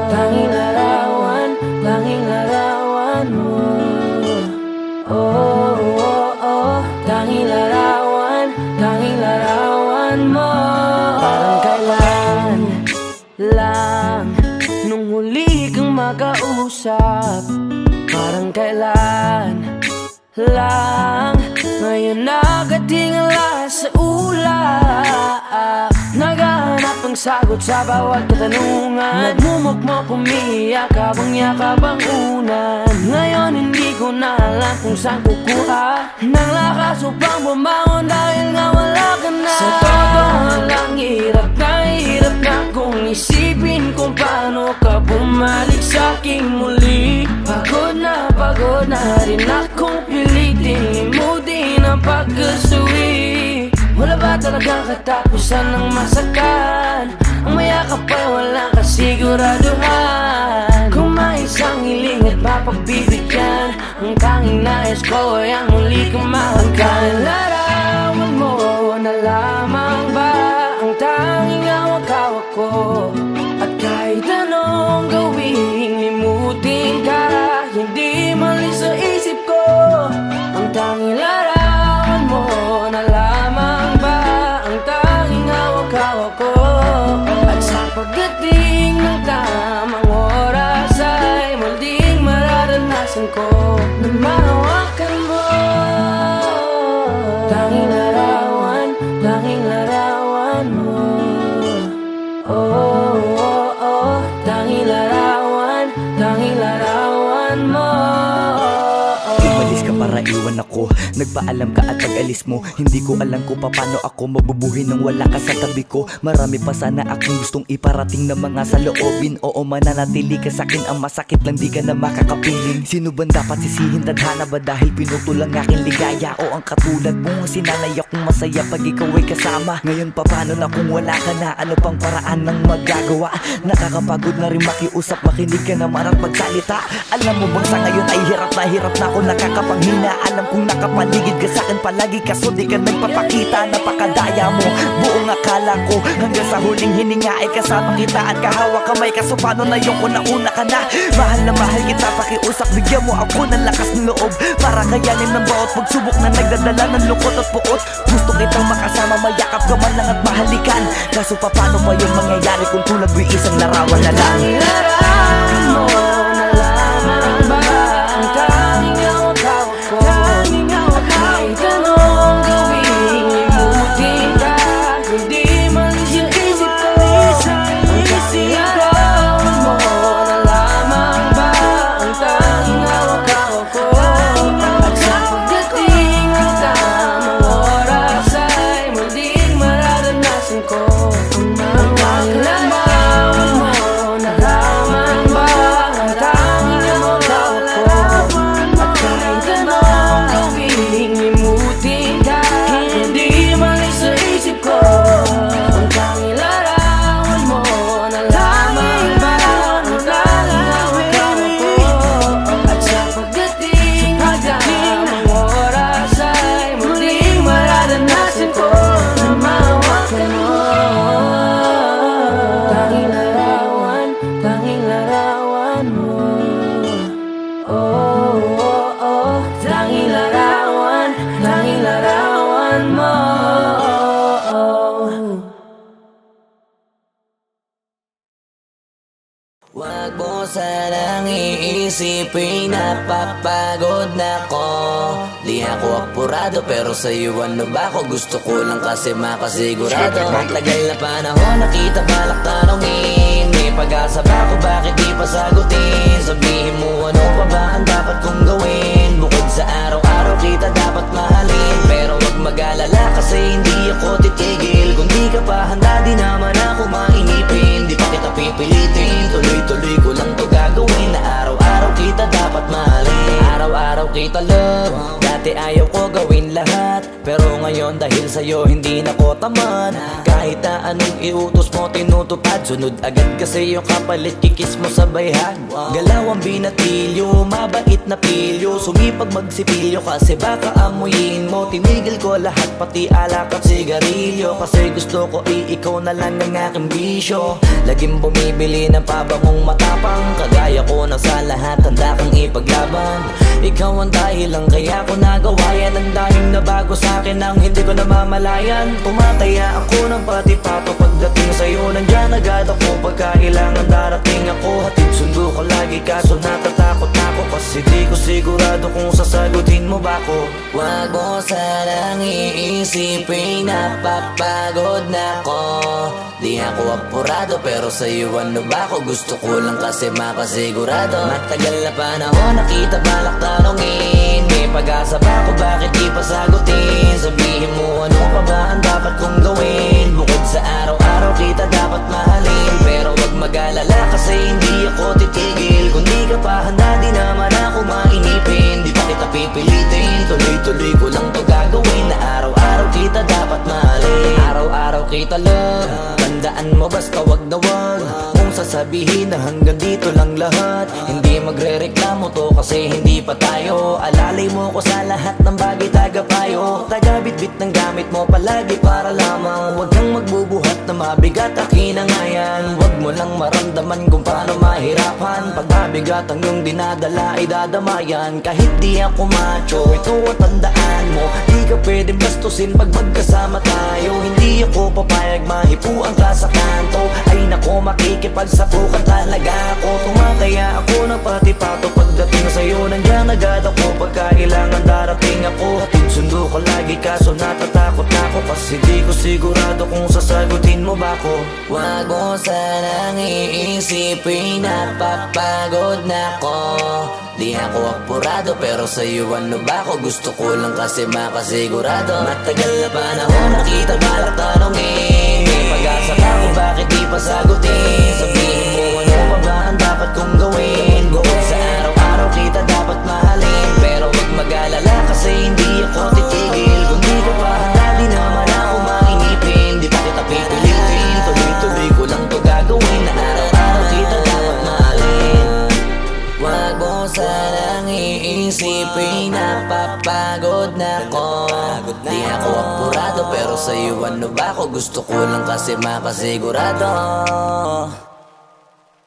Tanging larawan, tanging larawan mo. Oh, oh, oh, tanging larawan, tanging larawan mo. Parang kailan lang nung huli kang makausap. Parang kailan lang ngayon nakatingala sa ulap. Naghahanap ng sagot sa bawat katanungan. Nagmumukmok, umiiyak habang yakap ang unan. Ngayon hindi ko na alam kung saan kukuha ng lakas upang bumangon dahil nga wala ka na. Sa totoo lang hirap na kung isipin kung paano ka bumalik sa'king muli. Pagod na rin akong pilitin mo din ang pagkasuwi. Wala ba talagang katapusan ng masakan? Ang mayakap ay walang kasiguraduhan. Kung may isang hiling at mapagbibigyan, ang tanging nais ko ay ang muli kang mahanggan. Larawan mo na lamang ba ang tanging hawak-hawak ko? At kahit anong gawin, limutin ka, hindi malis sa isip ko. Ang tanging larawan mo na lamang ba ang tanging hawak-hawak ko? At sa pagdating ng tamang oras ay muling mararanasan ko na mahawakan mo. iwan ako. Nagpaalam ka at pag-alis mo, hindi ko alam kung paano ako mabubuhay nang wala ka sa tabi ko. Marami pa sana akong gustong iparating na mga saloobin. Oo, mananatili ka sa'kin, ang masakit lang di ka na makakapiling. Sino ba dapat sisihin? Tadhana ba dahil pinutol ang aking ligaya? O ang katulad mo, sinanay akong masaya pag ikaw ay kasama. Ngayon pa paano na kung wala ka na? Ano pang paraan ng magagawa? Nakakapagod na rin makiusap, makinig ka naman at magsalita. Alam mo bang sa ngayon ay hirap na ako, nakakapanghina. Alam kong nakapaligid ka sa'kin palagi, kaso di ka nagpapakita. Napakadaya mo, buong akala ko hanggang sa huling hininga ay kasama kita at kahawak kamay. Kaso paano na yung una ka na? Mahal na mahal kita, pakiusap, bigyan mo ako ng lakas ng loob para kayanin ng bawat pagsubok na nagdadala ng lungkot at puot. Gusto kitang makasama, mayakap ka man lang at mahalikan. Kaso paano pa yung mangyayari kung tulad mo'y isang larawan na lang? Larawan mo na lamang ba ang tanging hawak ko? Kahit anong gawin, imutin ka, hindi man yung isip ko. Ang larawan mo na lamang ba ang tanging hawak ko? At sa pagdating ng tamang oras ay muling mararanasan ko ang mga larawan mo na lamang ba ang tanging hawak ko? At kahit anong gawin, imutin ka, hindi mali sa isip ko. Ang tanging larawan mo na lamang ba ang tanging hawak ko? At sa pagdating ng tamang oras ay muling mararanasan ko na mahawakan mo. Tanging larawan mo. Oh, oh, oh. Tanging larawan mo. Wag mo sanang iisipin, napapagod na ko. Di ako apurado pero sa'yo ano ba ako? Gusto ko lang kasi makasigurado. Matagal na panahon nakita balak tanongin, may pag-asa ba ako, bakit di pa sagutin? Sabihin mo ano pa ba ang dapat kong gawin? Bukod sa araw-araw kita dapat mahalin, pero wag mag-alala kasi hindi ako titigil. Kung di ka pa handa di naman ako mainipin, di pa kita pipilitin, tuloy-tuloy ko lang to gagawin. Na araw-araw kita dapat mahalin, araw-araw kita love. Dati ayaw ko gawin lahat, pero ngayon dahil sa'yo hindi na ko tamad. Kahit na anong iutos mo tinutupad, sunod agad kasi yung kapalit kikis mo sa bayhan. Galaw ang binatilyo, mabait na pilyo, sumipag magsipilyo kasi baka amuyin mo. Tinigil ko lahat pati alak at sigarilyo, kasi gusto ko ikaw na lang ang aking bisyo. Laging bumibili ng pabangong matapang, kagaya ko na sa lahat handa kang ipaglaban. Ikaw ang dahilan kaya ko nagawa yan, ang daming nabago sa'kin ang hindi ko namamalayan. Tumataya ako ng pati-pato pagdating sa'yo, nandyan agad ako pagka kailangan darating ako. Hatid sundo ko lagi kaso natatakot ako, kasi di ko sigurado kung sasagutin mo ba ko. Wag mo sanang iisipin, napapagod na ko. Di ako apurado pero sa'yo ano ba ako? Gusto ko lang kasi makasigurado. Matagal na panahon nakita balak tanongin, may pag-asa ba ako, bakit di pa sagutin? Sabihin mo ano pa ba ang dapat kong gawin? Bukod sa araw-araw kita dapat mahalin, pero wag mag-alala kasi hindi ako titigil. Kung di ka pa handa di naman ako mainipin, di pa kita pipilitin, tuloy-tuloy ko lang to gagawin. Na araw-araw kita dapat mahalin, araw-araw kita love. Tandaan mo basta wag na wag kung sasabihin na hanggang dito lang lahat. Hindi magre-reklamo to kasi hindi pa tayo. Alalay mo ko sa lahat ng bagay, tagapayo. Taga-bitbit ng gamit mo palagi para lamang wag kang magbubuhat na mabigat, akin ang ayan. Wag mo lang maramdaman kung paano mahirapan, pag mabigat ang iyong dinadala ay dadamayan. Kahit di ako macho, ito at tandaan mo, di ka pwedeng bastusin pag magkasama tayo. Hindi ako papayag mahipuan ka sa kanto, ay nako makikipagsapukan talaga ako. Tumataya ako ng pati-pato pagdating sa'yo, nandiyan agad ako pagka kailangan darating ako. Hatid sundo ko lagi kaso natatakot ako, kasi di ko sigurado kung sasagutin mo ba ko. Wag mo sanang iisipin, napapagod na ko. Di ako apurado pero sa'yo ano ba ako? Gusto ko lang kasi makasigurado. Matagal na panahon nakita balak tanongin, may pag-asa ka kung bakit di pa sagutin. Sabihin mo ano pa ba ang dapat kong gawin? Bukod sa araw-araw kita dapat mahalin, pero wag mag-alala kasi hindi ako titigil. Kung di ka pa handa di naman ako maingipin. Di pa kita pipilitin, tuloy-tuloy ko lang to gagawin. Na araw-araw kita dapat mahalin. Wag mo sanang iisipin napapagod na ko. Di ako apurado pero sa'yo ano ba ako? Gusto ko lang kasi makasigurado.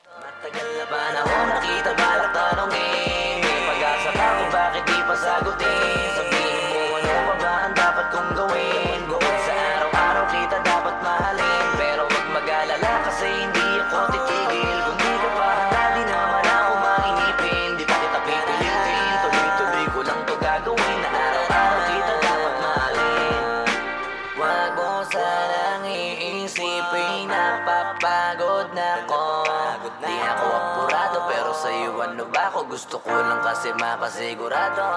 Matagal na panahon nakita balak tanongin, may pag-asa ka kung bakit di pa sagutin. Sabihin mo ano pa ba ang dapat kong gawin? Bukod sa araw-araw kita dapat mahalin, pero wag mag-alala kasi hindi ako titigil. Kung di ka pa handa di naman ako maingipin. Di pa kita pipilitin, tuloy-tuloy ko lang to gagawin. Na araw-araw kita dapat mahalin. Wag mo sanang iisipin napapagod na ko. Di ako apurado pero sa'yo ano ba ako? Gusto ko lang kasi makasigurado.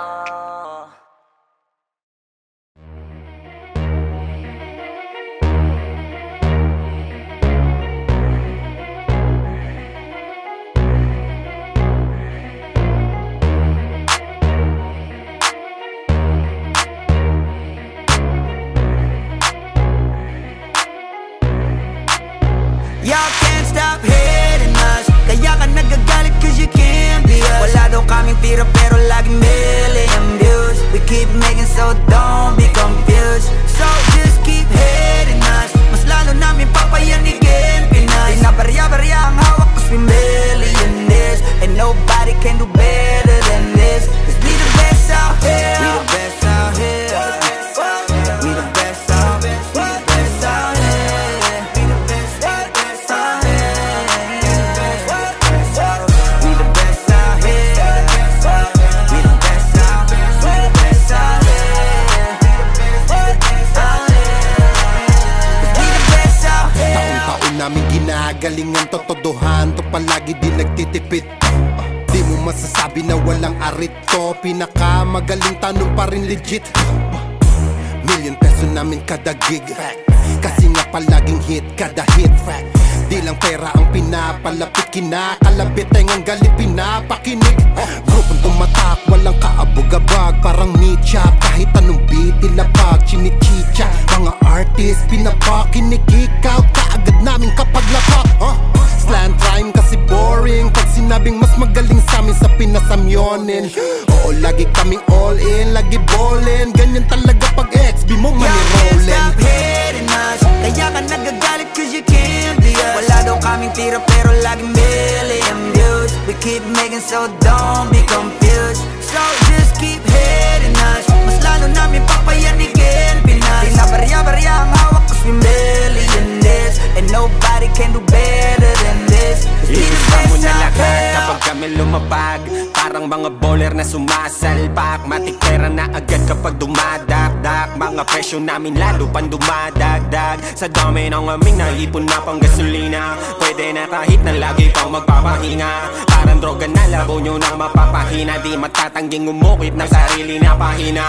Y'all can't stop hating us, kaya ka nagagalit cause you can't be us. Wala daw kaming tira pero laging million views. We keep making so don't be confused. So just keep hating us, mas lalo namin papayanigin Pinas. Di na barya-barya ang hawak cause we millionaires, and nobody can do better than this. Cause we the best out here, we the best out here. We the best out, we the best out here. Namin ginagalingan totodohan to, palagi di nagtitipid. Di mo masasabi na walang arit to, pinakamagaling tanong pa rin legit. Million peso namin kada gig, kasi nga palaging hit kada hit. Di lang pera ang pinapalapit, kinakalabit ay ngang galit pinapakinig. Grupong tumatak, walang kaabog-abag, parang nicha, kahit anong beat ilapag, chinichicha. Mga artist pinapakinig, ikaw kaagad namin kapag lapak. Slant rhyme kasi boring, pag sinabing mas magaling sa amin sa pinasamyonin. Oo, lagi kaming all in, lagi ballin, ganyan talaga pag XB mo manirolin. Stop hating us, kaya ka nagagalit cause you can't be us. Wala daw kaming tira pero laging million views. We keep making so don't be confused. So just keep hating us, mas lalo namin papayanigin Pinas. Di na barya-barya ang hawak cause we millionaires, and nobody can do better than this. Iisa mo na lahat kapag kami lumapag, parang mga bowler na sumasalpak. Matik pera na agad kapag dumadakdak, mga presyo namin lalo pang dumadagdag. Sa dami ng aming naipon na pang gasolina, pwede na kahit na lagi pang magpapahinga. Parang droga na labo nyo nang mapapahina, di matatangging umukit ng sarili na pahina.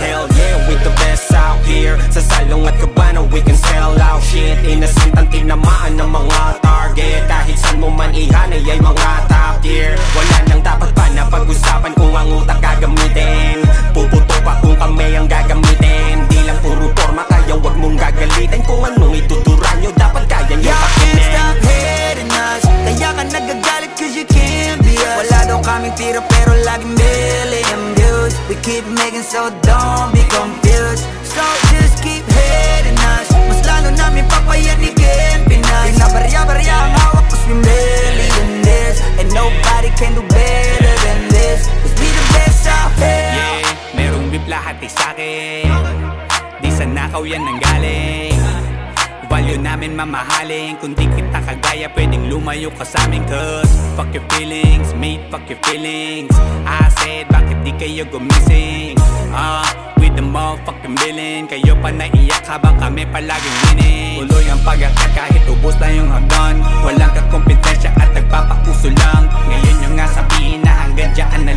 Hell yeah, we the best out here. Sa salong at kabana we can sell out shit. Innocent ang tinamaan ng mga target, kahit saan mo man ihanay ay mga top tier. Wala nang dapat pa na pag-usapan kung ang utak gagamitin. Puputo pa kung kami ang gagamitin. Di lang puro forma, kaya wag mong gagalitin. Kung anong ituturo nyo dapat kaya nyo pakinin. Y'all can't stop hating us, kaya ka nagagalit cause you can't be us. Wala daw kaming tira pero laging million views. We keep making so don't be confused. So just keep hating us, mas lalo namin papayanigin Pinas. Di na barya-barya ang hawak cause we millionaires, and nobody can do better than this. Cause we the best out here. Yeah, merong beef lahat ay sa'kin, di sa nakaw yan nanggaling. Value namin mamahalin, kung di kita kagaya pwedeng lumayo ka sa amin. Cause fuck your feelings, mate, fuck your feelings. I said bakit di kayo gumising? With the motherfucking billing, kayo pa naiyak habang kami palaging winning. Tuloy ang pag-akat kahit ubos na yung hagdan, walang kakompetensya at nagpapauso lang. Ngayon yung nga sabihin na hanggang dyan na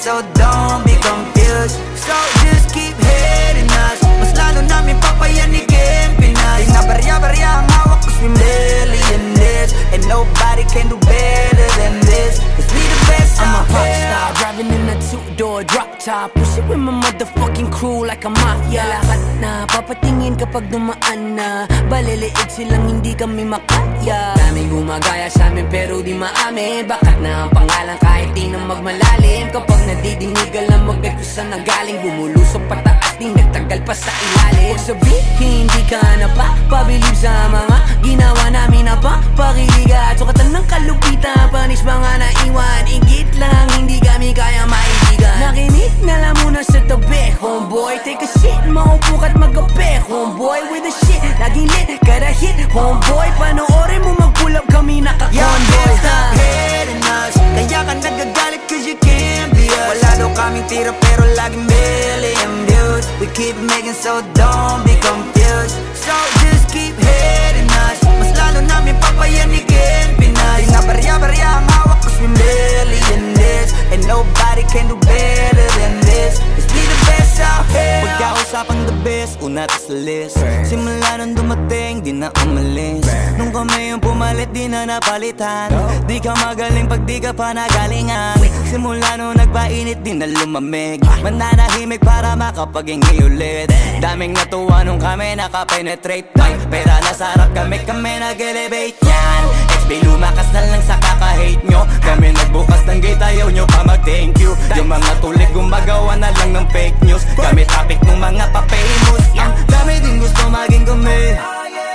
so don't be confused. So just keep hating us, mas lalo namin papayanigin Pinas. Di na barya-barya ang hawak cause we millionaires, and nobody can do better than this, cause we the best I'm a out rock here. star, driving in a two-door drop top, pushing with my motherfucking crew like a mafia. Lahat na papatingin kapag dumaan na, baliliig silang hindi kami makaya. Daming gumagaya sa amin pero di maamin, bakat na ang pangalan kahit di na magmalalim. Kapag nadidinig alam magkatusan na galing, bumulusok pataas di nagtagal pa sa ilalim. Huwag sabihin hindi ka na pa pabilib sa mga ginawa namin na pa pakiliga. Sukatan ng kalupitan, panis mga naiwan, ingit lang hindi kami kaya maibigan. Nakinig na lang muna sa tabi, homeboy, take a shit, maupo ka't magabi, homeboy, with the shit, laging lit, kada hit, homeboy, panoorin mo mag-pull up kami naka-convoy. Stop hating us, kaya ka nagagalit cause you can't be us. Wala daw kaming tira pero laging million views. We keep making so don't be confused. So just keep hating us, mas lalo namin papayanigin Pinas. Di na barya-barya ang hawak cause we millionaires, and nobody can do better than this, cause we the best out here. Pagkausapang the best, una to sa list. Simula nung dumating, di na umalis. Nung kami yung pumalit, di na napalitan. Di ka magaling pag di ka pa nagalingan. Simula nung nagpainit, di na lumamig. Mananahimik para makapaghingi ulit. Daming natuwa nung kami nakapenetrate. Pera na sarap kami nag-elevate yan. XB lumakas na lang sa kaka-hate nyo. Kami nagbukas ng gate, ayaw nyo pa mag-thank you. Yung mga tulig gumagawa na lang ng fake news. Kami topic ng mga pa-famous. Ang dami din gusto maging kami,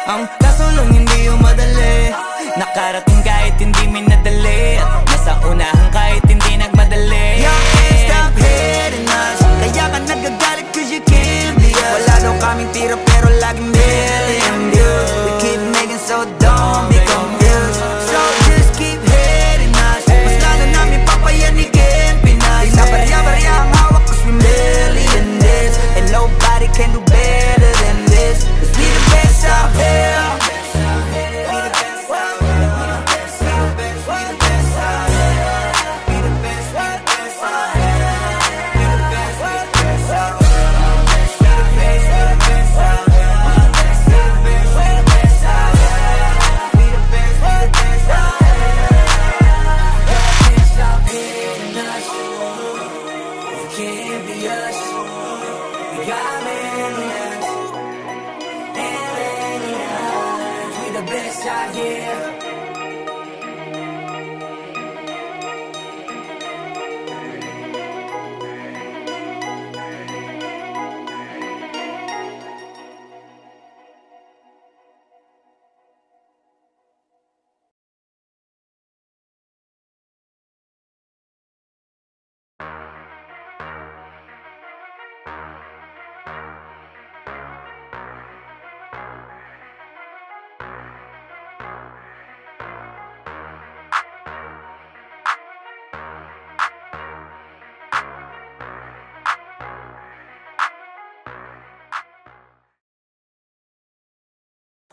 ang kaso lang hindi yung madali. Nakarating kahit hindi minadali, at nasa unahan kahit hindi nagmadali. Stop hating us, kaya ka nagagalit cause you can't be us. Wala daw kaming tira pero laging million views. We keep making so don't be confused. So just keep hating us, mas lalo namin papayanigin Pinas. Di na barya-barya ang hawak cause we millionaires, and nobody can do better than this, cause we the best out here.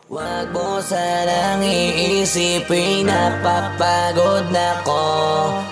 Wag mo sanang iisipin napapagod na ko.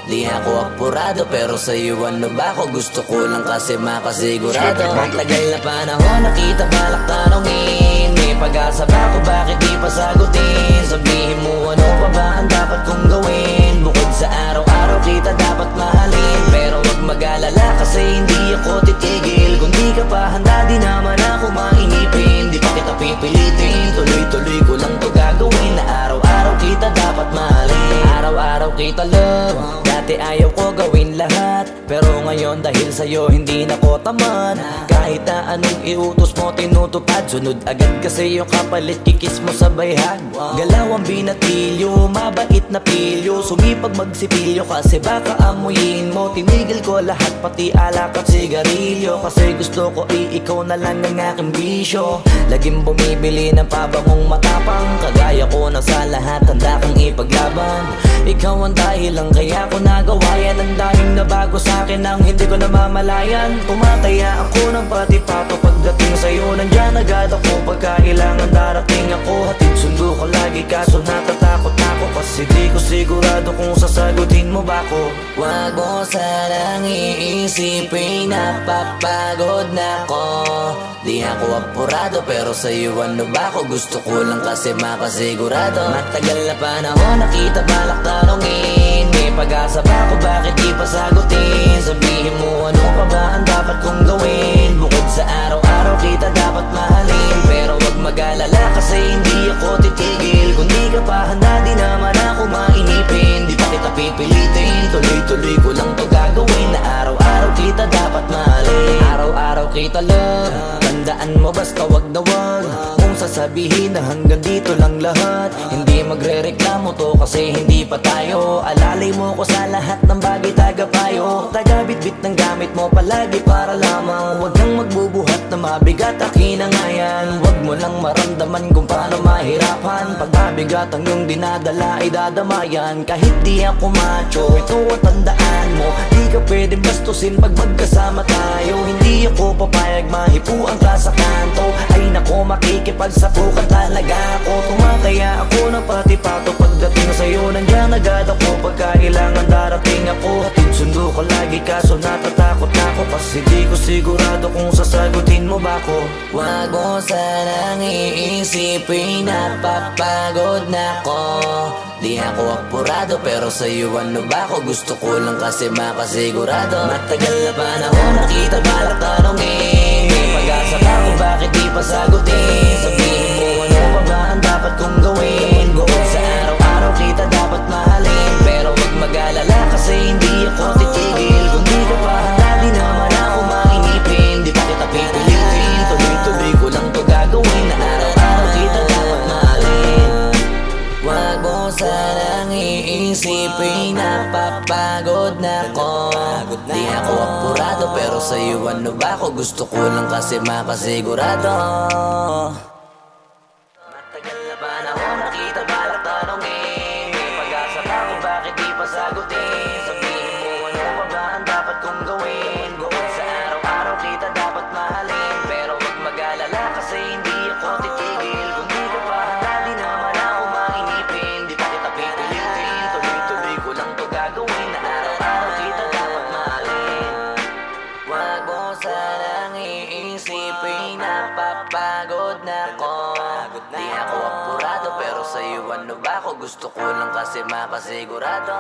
Di ako apurado pero sa'yo ano ba ako? Gusto ko lang kasi makasigurado. Ang tagal na panahon nakita balak tanongin, may pag-asa ba ako bakit di pa sagutin? Sabihin mo ano pa ba ang dapat kong gawin? Bukod sa araw-araw kita dapat mahalin, pero wag mag-alala kasi hindi ako titigil. Kung di ka pa handa di naman ako mainipin. Di pa kita pipilitin, tuloy-tuloy ko lang to gagawin. Na araw-araw kita dapat mahalin, araw-araw kita love. Dati ayaw ko gawin lahat, pero ngayon dahil sa'yo hindi na ko tamad. Kahit na anong iutos mo tinutupad, sunod agad kasi yung kapalit kikis mo sa bayhag. Galaw ang binatilyo, mabait na pilyo, sumipag magsipilyo kasi baka amuyin mo. Tinigil ko lahat pati alak at sigarilyo, kasi gusto ko ikaw na lang ang aking bisyo. Laging bumibili ng pabangong matapang, kagaya ko na sa lahat handa kang ipaglaban. Ikaw ang dahilan kaya ko nagawa yan. Ang daming nabago sa akin ang hindi ko namamalayan. Tumataya ako ng pati pato. Pagdating sa'yo nandyan agad ako, pagka kailangan darating ako. Hatid sundo ka lagi kaso natatakot ako, kasi di ko sigurado kung sasagutin mo ba ko. Wag mo sanang iisipin napapagod na ko. Di ako apurado pero sa'yo ano ba ko? Gusto ko lang kasi makasigurado. Matagal na panahon nakita balak tanongin, may pag-asa ba ko, bakit di pa sagutin? Sabihin mo ano pa ba ang dapat kong gawin? Bukod sa araw-araw kita dapat mahalin, pero wag mag-alala kasi hindi ako titigil. Kung di ka pa handa di naman ako mainipin. Di pa kita pipilitin, tuloy-tuloy ko lang to gagawin. Na araw-araw kita dapat mahalin, araw-araw kita love. Tandaan mo basta wag na wag kung sasabihin na hanggang dito lang lahat. Hindi magre-reklamo to kasi hindi pa tayo. Alalay mo ko sa lahat ng bagay, tagapayo. Tagabit-bit ng gamit mo palagi para lamang wag kang magbubuhat na mabigat, akin na nga yan. Wag mo lang maramdaman kung paano mahirapan. Pag mabigat ang iyong dinadala ay dadamayan. Kahit di ako macho, ito at tandaan mo, di ka pwedeng bastusin pag magkasama tayo. Hindi ako papayag mahipuan ka sa kanto. Ay nako, makikipagsapukan talaga ako. Tumataya ako na pati pato. Pagdating sa'yo nandyan agad ako, pagka kailangan darating ako. Hatid sundo ko lagi kaso natatakot ako, kasi di ko sigurado kung sasagutin mo ba ko. Wag mo sanang iisipin napapagod na ko. Di ako apurado pero sa'yo ano ba ko? Gusto ko lang kasi makasigurado. Matagal na panahon nakita balak tanongin, may pag-asa ba ko, bakit di pa sagutin? Sabihin mo ano pa ba ang dapat kong gawin? Bukod sa araw-araw kita dapat mahalin, pero wag mag-alala kasi hindi ako titigil. Kung di ka pa handa di naman ako mainipin. Di pa kita pipilitin, tuloy-tuloy ko lang to gagawin. Na araw-araw kita dapat mahalin. Wag mo sanang iisipin napapagod na ko. Di ako apurado pero sa'yo ano ba ko? Gusto ko lang kasi makasigurado. Matagal na panahon nakita balak tanongin, may pag-asa ba ko, bakit di pa sagutin? Sabihin mo ano pa ba ang dapat kong gawin? Bukod sa araw-araw kita dapat mahalin, pero wag mag-alala kasi hindi ako titigil. Kung di ka pa handa di naman ako mainipin. Di pa kita pipilitin, tuloy-tuloy ko lang to gagawin. Na araw-araw kita dapat mahalin. Wag mo sanang iisipin napapagod na ko. Di ako apurado pero sa'yo ano ba ko? Gusto ko lang kasi makasigurado.